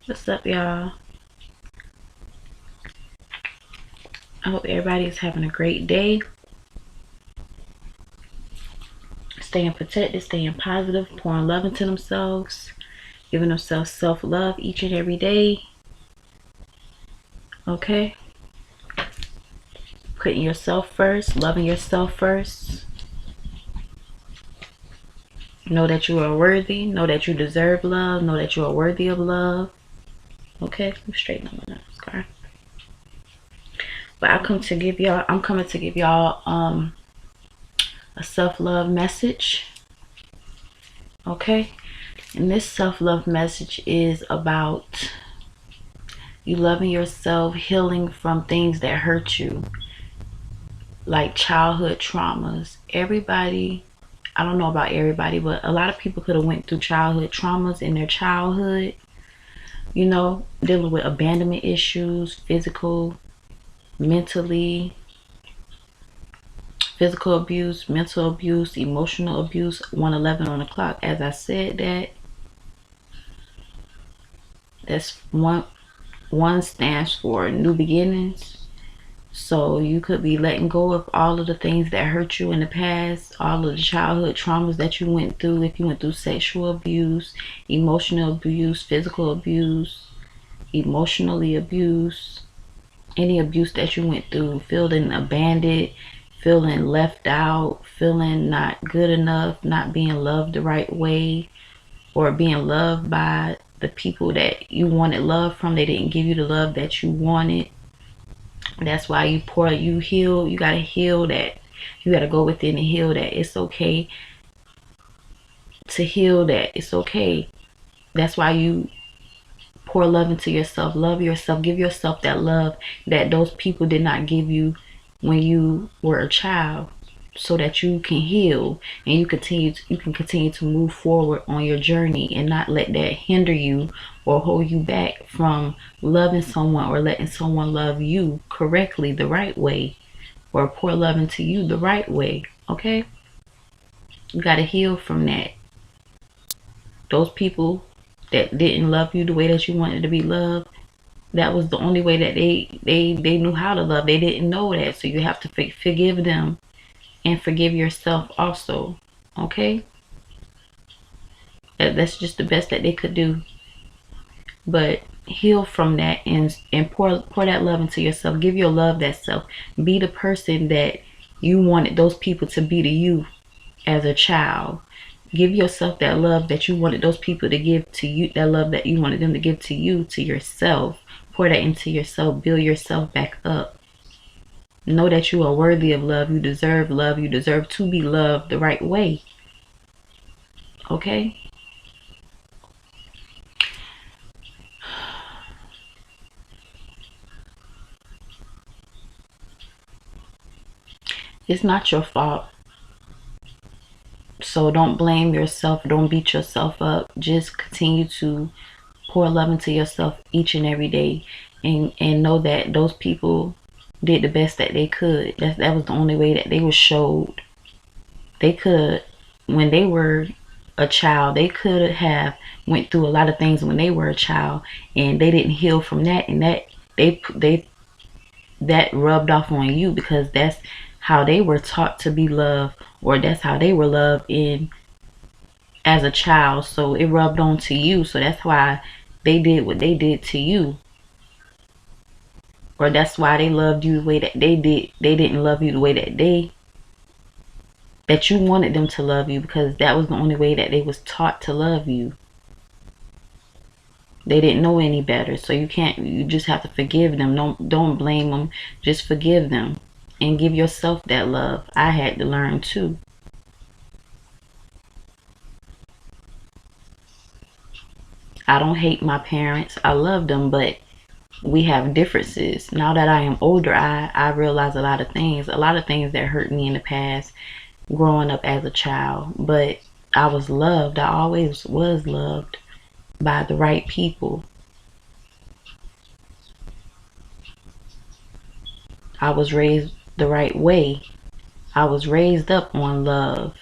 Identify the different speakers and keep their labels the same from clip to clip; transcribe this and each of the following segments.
Speaker 1: What's up, y'all? I hope everybody is having a great day. Staying protected, staying positive, pouring love into themselves, giving themselves self-love each and every day. Okay? Putting yourself first, loving yourself first. Know that you are worthy. Know that you deserve love. Know that you are worthy of love. Okay? I'm straighten up my nose, okay? But I'm coming to give y'all a self-love message. Okay? And this self-love message is about you loving yourself, healing from things that hurt you, like childhood traumas. Everybody, I don't know about everybody, but a lot of people could have went through childhood traumas in their childhood, you know, dealing with abandonment issues, physical, mentally, physical abuse, mental abuse, emotional abuse. 111 on the clock. As I said, that's one stands for new beginnings. So you could be letting go of all of the things that hurt you in the past, all of the childhood traumas that you went through. If you went through sexual abuse, emotional abuse, physical abuse, emotionally abuse, any abuse that you went through, feeling abandoned, feeling left out, feeling not good enough, not being loved the right way, or being loved by the people that you wanted love from. They didn't give you the love that you wanted. That's why you heal. You gotta heal that. You gotta go within and heal that. It's okay to heal that. It's okay. That's why you pour love into yourself. Love yourself. Give yourself that love that those people did not give you when you were a child, so that you can heal and you can continue to move forward on your journey and not let that hinder you or hold you back from loving someone or letting someone love you correctly, the right way, or pour love into you the right way. Okay? You got to heal from that. Those people that didn't love you the way that you wanted to be loved, that was the only way that they knew how to love. They didn't know that. So you have to forgive them and forgive yourself also. Okay? That's just the best that they could do. But heal from that and pour that love into yourself. Give your love that self. Be the person that you wanted those people to be to you as a child. Give yourself that love that you wanted those people to give to you, that love that you wanted them to give to you, to yourself. Pour that into yourself. Build yourself back up. Know that you are worthy of love. You deserve love. You deserve to be loved the right way. Okay? It's not your fault. So don't blame yourself. Don't beat yourself up. Just continue to pour love into yourself each and every day. And know that those people did the best that they could. That was the only way that they were showed. They could, when they were a child, they could have went through a lot of things when they were a child, and they didn't heal from that, and that rubbed off on you, because that's how they were taught to be loved, or that's how they were loved in as a child. So it rubbed on to you. So that's why they did what they did to you, or that's why they loved you the way that they did. They didn't love you the way that you wanted them to love you, because that was the only way that they was taught to love you. They didn't know any better. So you just have to forgive them. Don't blame them. Just forgive them and give yourself that love. I had to learn too. I don't hate my parents. I love them, but we have differences. Now that I am older, I realize a lot of things that hurt me in the past growing up as a child. But I was loved. I always was loved by the right people. I was raised the right way. I was raised up on love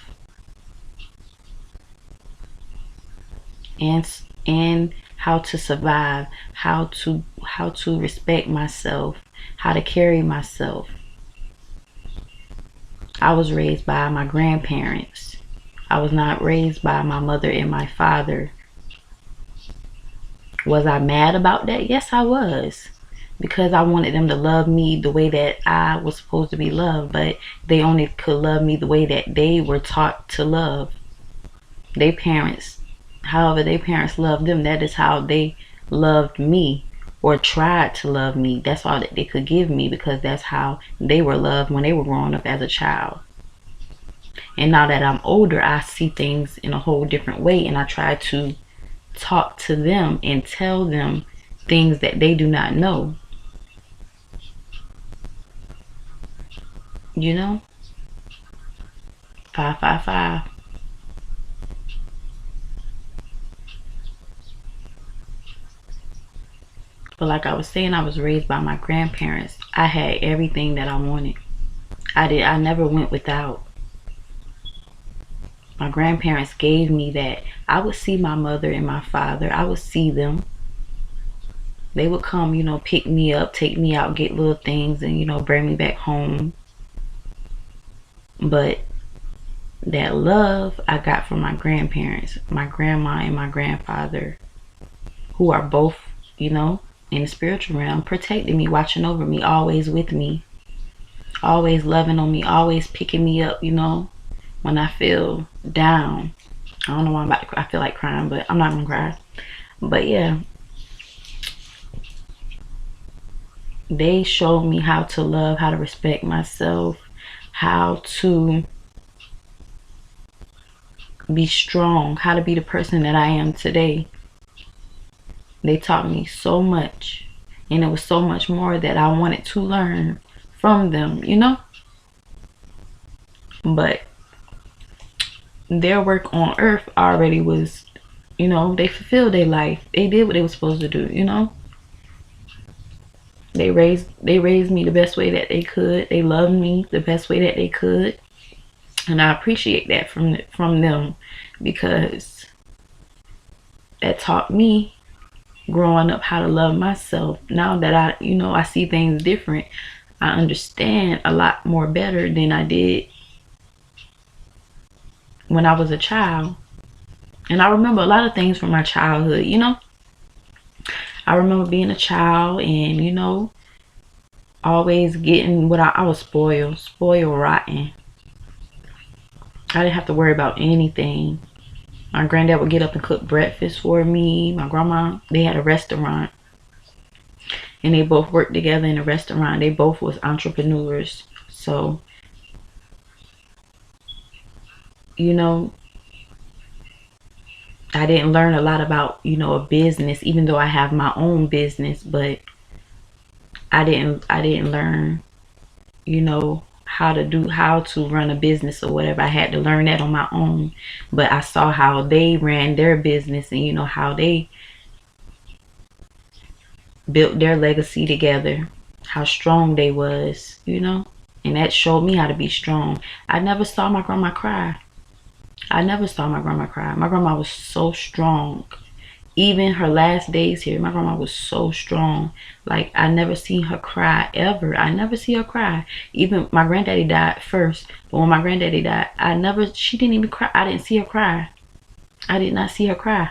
Speaker 1: and how to survive, how to respect myself, how to carry myself. I was raised by my grandparents. I was not raised by my mother and my father. Was I mad about that? Yes, I was. Because I wanted them to love me the way that I was supposed to be loved, but they only could love me the way that they were taught to love. Their parents, however their parents loved them, that is how they loved me, or tried to love me. That's all that they could give me, because that's how they were loved when they were growing up as a child. And now that I'm older, I see things in a whole different way, and I try to talk to them and tell them things that they do not know. You know? 555. But like I was saying, I was raised by my grandparents. I had everything that I wanted. I never went without. My grandparents gave me that. I would see my mother and my father. I would see them. They would come, pick me up, take me out, get little things, and, bring me back home. But that love I got from my grandparents, my grandma and my grandfather, who are both, in the spiritual realm, protecting me, watching over me, always with me, always loving on me, always picking me up, when I feel down. I don't know why I'm about to cry. I feel like crying, but I'm not gonna cry. But yeah, they showed me how to love, how to respect myself, how to be strong, how to be the person that I am today. They taught me so much, and it was so much more that I wanted to learn from them, But their work on earth already was, they fulfilled their life. They did what they were supposed to do, They raised me the best way that they could. They loved me the best way that they could. And I appreciate that from them, because that taught me growing up how to love myself. Now that I see things different, I understand a lot more better than I did when I was a child. And I remember a lot of things from my childhood, I remember being a child and, always getting what I was spoiled rotten. I didn't have to worry about anything. My granddad would get up and cook breakfast for me. My grandma, they had a restaurant. And they both worked together in a restaurant. They both was entrepreneurs. So, I didn't learn a lot about, a business, even though I have my own business, but I didn't learn, how to run a business or whatever. I had to learn that on my own. But I saw how they ran their business, and how they built their legacy together, how strong they was, and that showed me how to be strong. I never saw my grandma cry. My grandma was so strong. Even her last days here, my grandma was so strong. Like, I never seen her cry ever. I never see her cry. Even my granddaddy died first, but when my granddaddy died, she didn't even cry. I didn't see her cry. I did not see her cry.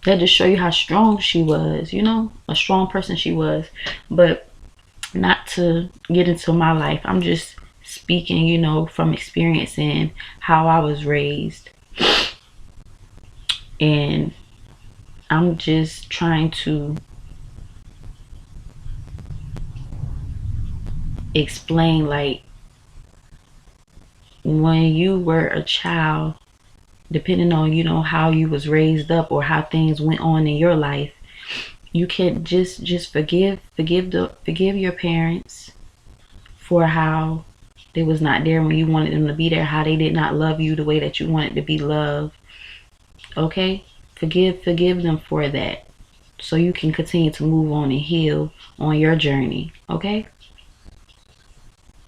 Speaker 1: That just show you how strong she was, a strong person she was. But not to get into my life. I'm just speaking, from experience and how I was raised. And I'm just trying to explain, like, when you were a child, depending on, how you was raised up or how things went on in your life, you can just forgive your parents for how they was not there when you wanted them to be there, how they did not love you the way that you wanted to be loved. Okay? Forgive them for that, so you can continue to move on and heal on your journey. Okay?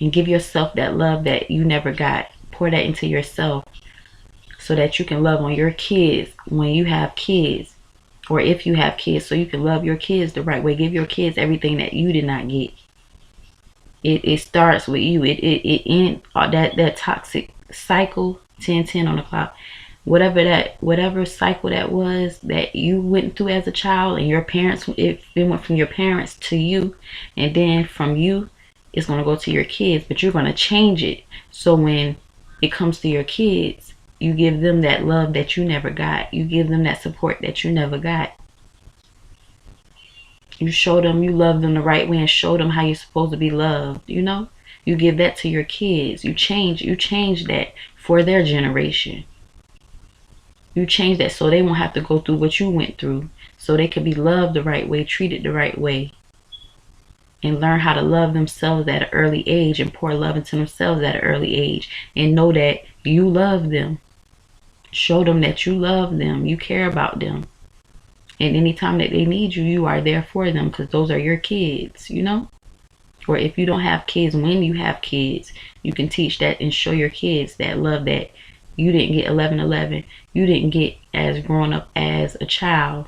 Speaker 1: And give yourself that love that you never got. Pour that into yourself so that you can love on your kids when you have kids. Or if you have kids, so you can love your kids the right way. Give your kids everything that you did not get. It starts with you. It ends that toxic cycle. 10-10 on the clock. Whatever cycle that was that you went through as a child, and your parents, it went from your parents to you, and then from you it's going to go to your kids, but you're going to change it. So when it comes to your kids, you give them that love that you never got. You give them that support that you never got. You show them you love them the right way and show them how you're supposed to be loved, you know? You give that to your kids. You change that for their generation. You change that so they won't have to go through what you went through. So they can be loved the right way, treated the right way. And learn how to love themselves at an early age and pour love into themselves at an early age. And know that you love them. Show them that you love them. You care about them. And anytime that they need you, you are there for them, because those are your kids, you know? Or if you don't have kids, when you have kids, you can teach that and show your kids that love that you didn't get 11-11. You didn't get as growing up as a child,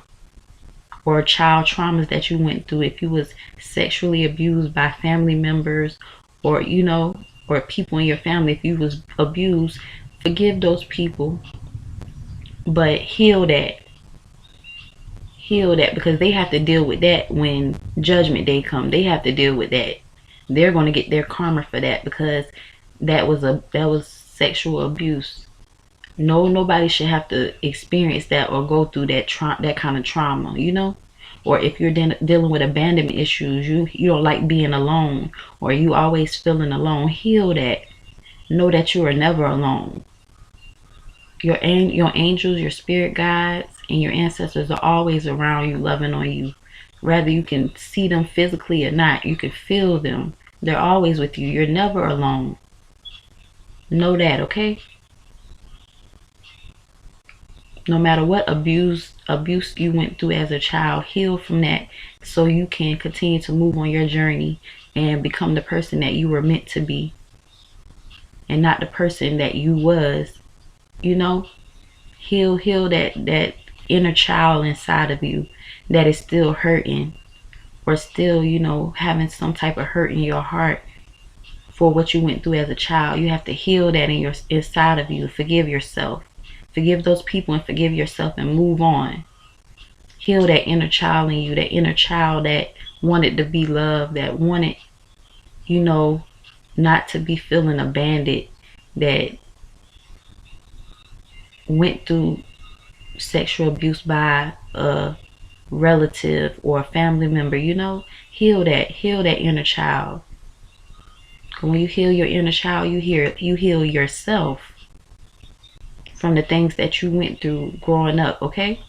Speaker 1: or child traumas that you went through. If you was sexually abused by family members, or, you know, or people in your family, if you was abused, forgive those people, but heal that. Heal that, because they have to deal with that when judgment day comes. They have to deal with that. They're going to get their karma for that, because that was sexual abuse. Nobody should have to experience that or go through that kind of trauma, you know? Or if you're dealing with abandonment issues, you don't like being alone, or you always feeling alone, heal that. Know that you are never alone. Your angels, your spirit guides, and your ancestors are always around you, loving on you. Whether you can see them physically or not, you can feel them. They're always with you. You're never alone. Know that, okay? No matter what abuse you went through as a child, heal from that so you can continue to move on your journey and become the person that you were meant to be, and not the person that you was, you know? Heal that inner child inside of you that is still hurting, or still, you know, having some type of hurt in your heart for what you went through as a child. You have to heal that inside of you. Forgive yourself. Forgive those people and forgive yourself and move on. Heal that inner child in you, that inner child that wanted to be loved, that wanted, you know, not to be feeling abandoned, that went through sexual abuse by a relative or a family member, you know? Heal that inner child. When you heal your inner child, you heal yourself from the things that you went through growing up, okay?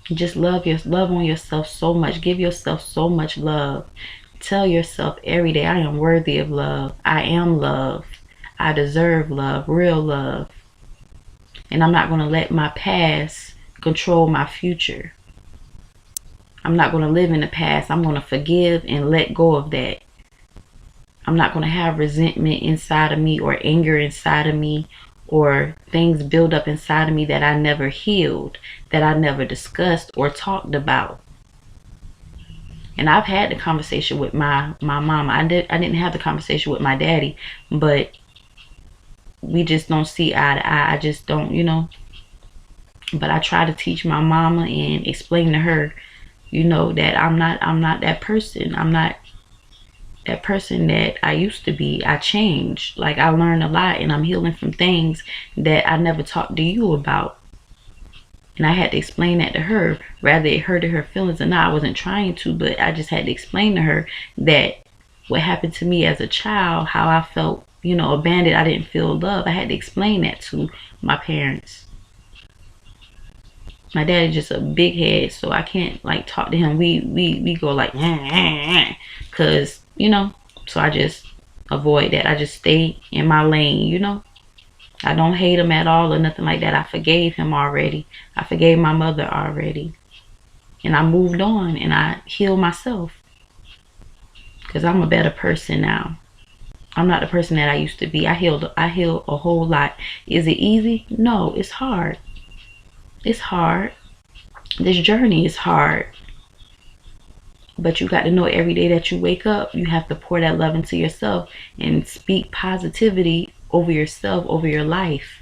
Speaker 1: Just love on yourself so much. Give yourself so much love. Tell yourself every day, I am worthy of love. I am loved. I deserve love, real love. And I'm not going to let my past control my future. I'm not going to live in the past. I'm going to forgive and let go of that. I'm not going to have resentment inside of me, or anger inside of me, or things build up inside of me that I never healed, that I never discussed or talked about. And I've had the conversation with my mama. I didn't have the conversation with my daddy, but we just don't see eye to eye. I just don't, you know. But I try to teach my mama and explain to her, you know, that I'm not that person. I'm not that person that I used to be. I changed. Like, I learned a lot, and I'm healing from things that I never talked to you about. And I had to explain that to her, whether it hurted her feelings or not. I wasn't trying to, but I just had to explain to her that what happened to me as a child, how I felt, you know, abandoned. I didn't feel love. I had to explain that to my parents. My dad is just a big head, so I can't like talk to him. We go like, cause, you know. So I just avoid that. I just stay in my lane, you know. I don't hate him at all or nothing like that. I forgave him already. I forgave my mother already, and I moved on, and I healed myself, because I'm a better person now. I'm not the person that I used to be. I healed a whole lot. Is it easy? No, it's hard. It's hard. This journey is hard. But you got to know every day that you wake up, you have to pour that love into yourself and speak positivity over yourself, over your life.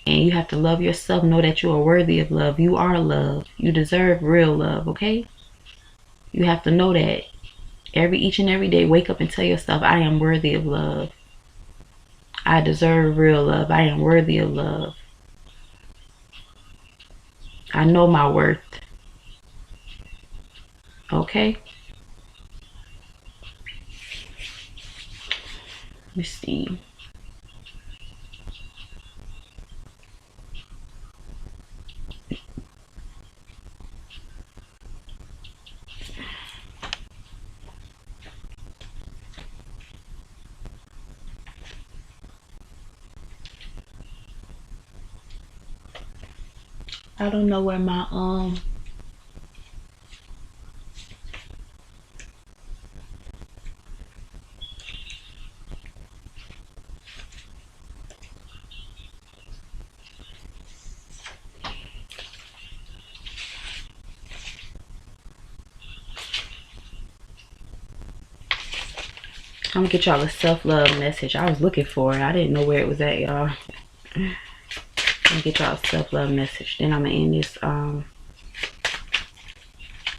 Speaker 1: And you have to love yourself. Know that you are worthy of love. You are love. You deserve real love, okay? You have to know that. Each and every day, wake up and tell yourself, I am worthy of love. I deserve real love. I am worthy of love. I know my worth. Okay? Let me see. I don't know where my I'm gonna get y'all a self-love message. I was looking for it. I didn't know where it was at, y'all. I'm gonna get y'all a self-love message. Then I'm gonna end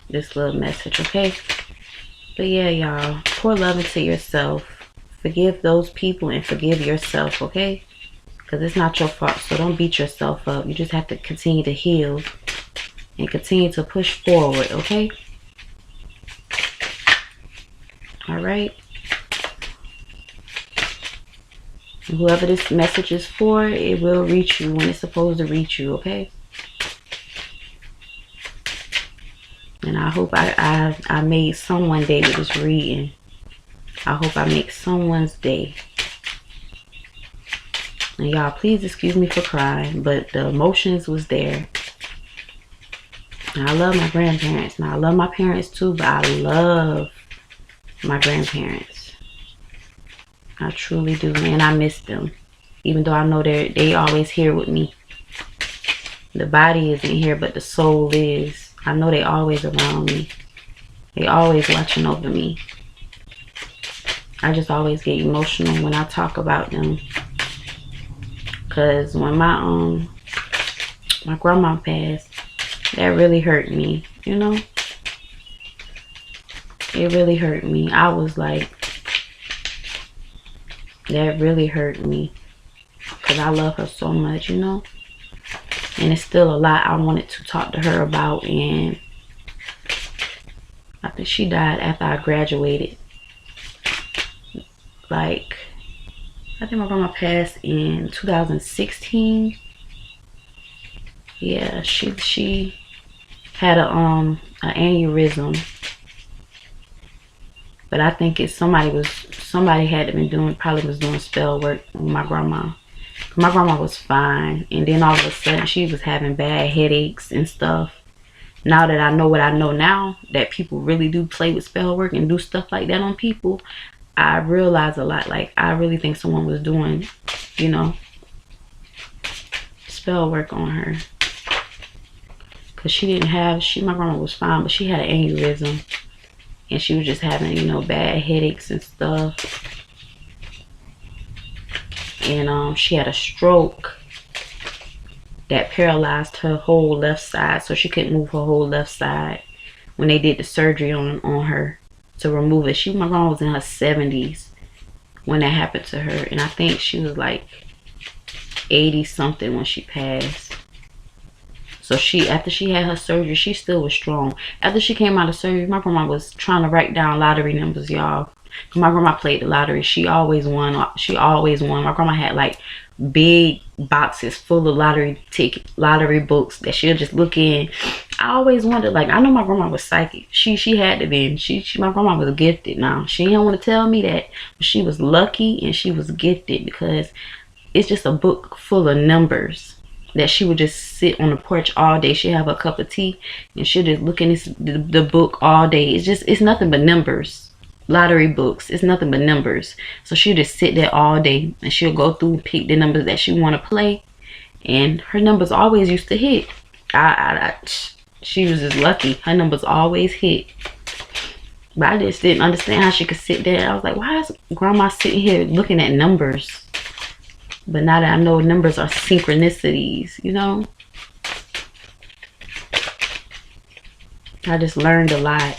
Speaker 1: this little message, okay? But yeah, y'all, pour love into yourself. Forgive those people and forgive yourself, okay? Because it's not your fault, so don't beat yourself up. You just have to continue to heal and continue to push forward, okay? All right? And whoever this message is for, it will reach you when it's supposed to reach you, okay? And I hope I made someone's day with this reading. I hope I make someone's day. And y'all, please excuse me for crying, but the emotions was there. And I love my grandparents. Now, I love my parents too, but I love my grandparents. I truly do, and I miss them. Even though I know they always here with me. The body isn't here, but the soul is. I know they always around me. They always watching over me. I just always get emotional when I talk about them. Cause when my grandma passed, that really hurt me, you know? It really hurt me. I was like, that really hurt me. Cause I love her so much, you know? And it's still a lot I wanted to talk to her about, and I think she died after I graduated. Like, I think my grandma passed in 2016. Yeah, she had an aneurysm. But I think it's somebody had to been doing, probably was doing spell work on my grandma. My grandma was fine, and then all of a sudden she was having bad headaches and stuff. Now that I know what I know now, that people really do play with spell work and do stuff like that on people, I realize a lot. Like, I really think someone was doing, you know, spell work on her. Because she didn't have, my grandma was fine, but she had an aneurysm. And she was just having, you know, bad headaches and stuff. And she had a stroke that paralyzed her whole left side. So she couldn't move her whole left side when they did the surgery on her to remove it. My grandma was in her 70s when that happened to her. And I think she was like 80 something when she passed. So after she had her surgery, she still was strong. After she came out of surgery, my grandma was trying to write down lottery numbers, y'all. My grandma played the lottery. She always won. My grandma had like big boxes full of lottery books that she'll just look in. I always wondered, like, I know my grandma was psychic. She had to be. My grandma was gifted. Now, she didn't want to tell me that, but she was lucky and she was gifted, because it's just a book full of numbers that she would just sit on the porch all day. She'd have a cup of tea and she'll just look in the book all day. It's nothing but numbers. Lottery books, it's nothing but numbers. So she'll just sit there all day and she'll go through and pick the numbers that she want to play, and her numbers always used to hit. She was just lucky. Her numbers always hit. But I just didn't understand how she could sit there. I was like, why is grandma sitting here looking at numbers? But now that I know numbers are synchronicities, you know, I just learned a lot.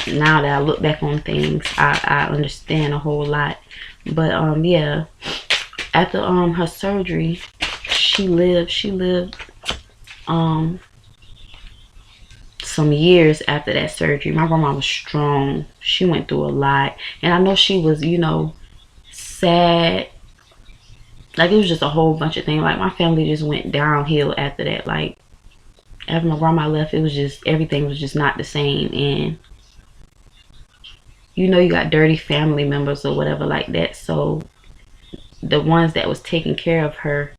Speaker 1: Now that I look back on things, I understand a whole lot. But yeah, after her surgery, she lived some years after that surgery. My grandma was strong. She went through a lot, and I know she was, you know, sad. Like, it was just a whole bunch of things. Like, my family just went downhill after that. Like, after my grandma left, it was just, everything was just not the same. And you know, you got dirty family members or whatever like that. So the ones that was taking care of her,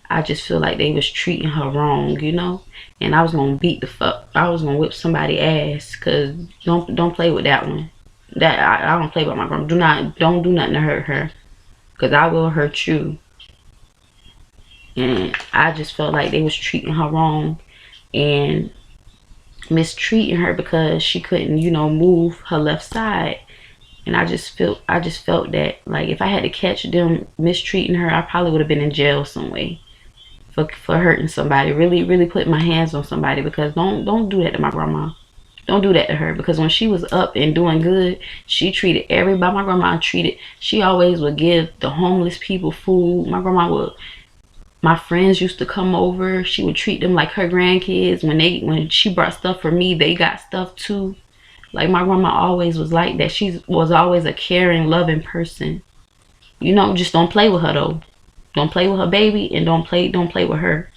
Speaker 1: I just feel like they was treating her wrong, you know. And I was gonna beat the fuck. I was gonna whip somebody ass, cause don't play with that one. That I don't play with my grandma. Don't do nothing to hurt her, cause I will hurt you. And I just felt like they was treating her wrong and mistreating her because she couldn't, you know, move her left side. And I just felt that, like, if I had to catch them mistreating her, I probably would have been in jail some way for hurting somebody, really putting my hands on somebody. Because don't do that to my grandma. Don't do that to her, because when she was up and doing good, she treated everybody. My grandma she always would give the homeless people food. My friends used to come over. She would treat them like her grandkids. When she brought stuff for me, they got stuff too. Like, my grandma always was like that. She was always a caring, loving person. You know, just don't play with her though. Don't play with her baby, and don't play with her.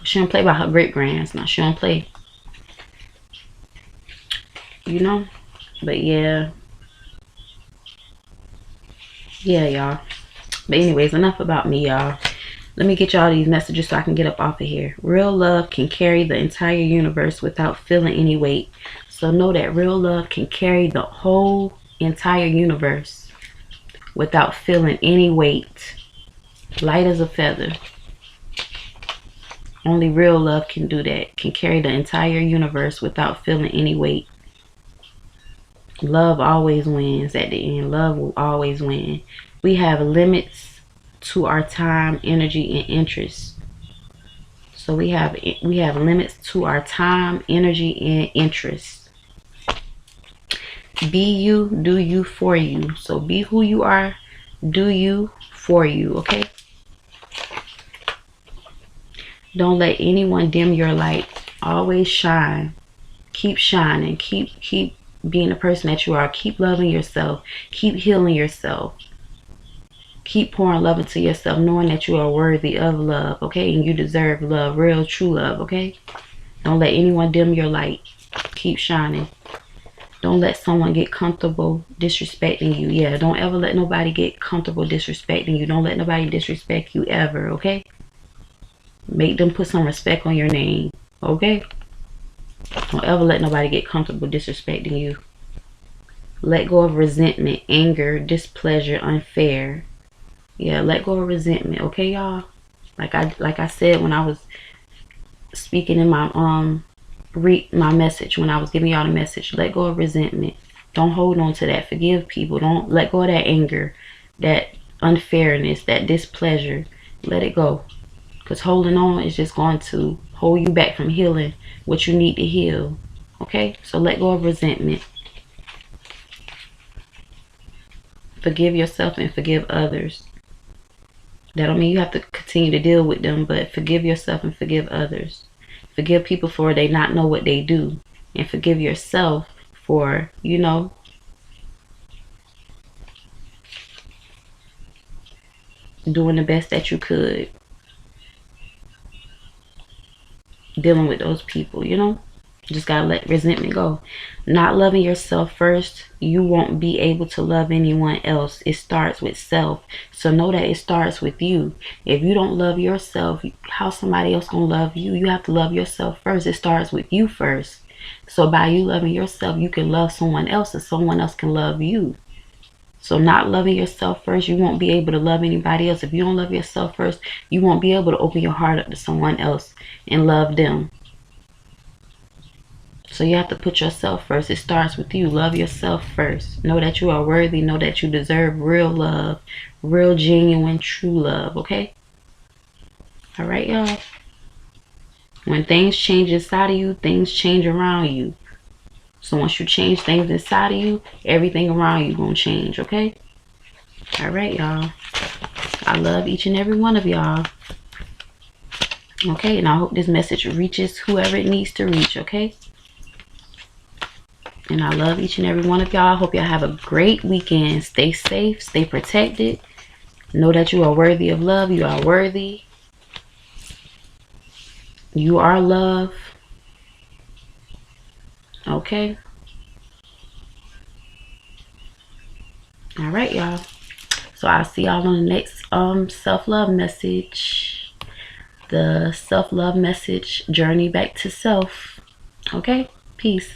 Speaker 1: She don't play by her great grands. Now she don't play. You know? But yeah. Yeah, y'all. But anyways, enough about me, y'all. Let me get y'all these messages so I can get up off of here. Real love can carry the entire universe without feeling any weight. So know that real love can carry the whole entire universe without feeling any weight. Light as a feather. Only real love can do that. Can carry the entire universe without feeling any weight. Love always wins at the end. Love will always win. We have limits to our time, energy, and interest. So we have limits to our time, energy, and interest. Be you, do you, for you. So be who you are, do you, for you, okay? Don't let anyone dim your light. Always shine. Keep shining. Keep being the person that you are. Keep loving yourself. Keep healing yourself. Keep pouring love into yourself, knowing that you are worthy of love, okay? And you deserve love, real, true love, okay? Don't let anyone dim your light. Keep shining. Don't let someone get comfortable disrespecting you. Yeah, don't ever let nobody get comfortable disrespecting you. Don't let nobody disrespect you ever, okay? Make them put some respect on your name, okay? Don't ever let nobody get comfortable disrespecting you. Let go of resentment, anger, displeasure, unfair. Yeah, let go of resentment, okay, y'all? Like I said when I was speaking in my my message, when I was giving y'all the message, let go of resentment. Don't hold on to that. Forgive people. Don't let go of that anger, that unfairness, that displeasure. Let it go, because holding on is just going to hold you back from healing what you need to heal, okay? So let go of resentment. Forgive yourself and forgive others. That don't mean you have to continue to deal with them, but forgive yourself and forgive others. Forgive people for they not know what they do. And forgive yourself for, you know, doing the best that you could. Dealing with those people, you know. Just gotta let resentment go. Not loving yourself first, you won't be able to love anyone else. It starts with self. So know that it starts with you. If you don't love yourself, how somebody else gonna love you? You have to love yourself first. It starts with you first. So by you loving yourself, you can love someone else, and someone else can love you. So not loving yourself first, you won't be able to love anybody else. If you don't love yourself first, you won't be able to open your heart up to someone else and love them. So you have to put yourself first. It starts with you. Love yourself first. Know that you are worthy. Know that you deserve real love. Real, genuine, true love. Okay? All right, y'all. When things change inside of you, things change around you. So once you change things inside of you, everything around you gonna change. Okay? All right, y'all. I love each and every one of y'all. Okay? And I hope this message reaches whoever it needs to reach. Okay? And I love each and every one of y'all. I hope y'all have a great weekend. Stay safe. Stay protected. Know that you are worthy of love. You are worthy. You are love. Okay? All right, y'all. So I'll see y'all on the next self-love message. The self-love message, journey back to self. Okay? Peace.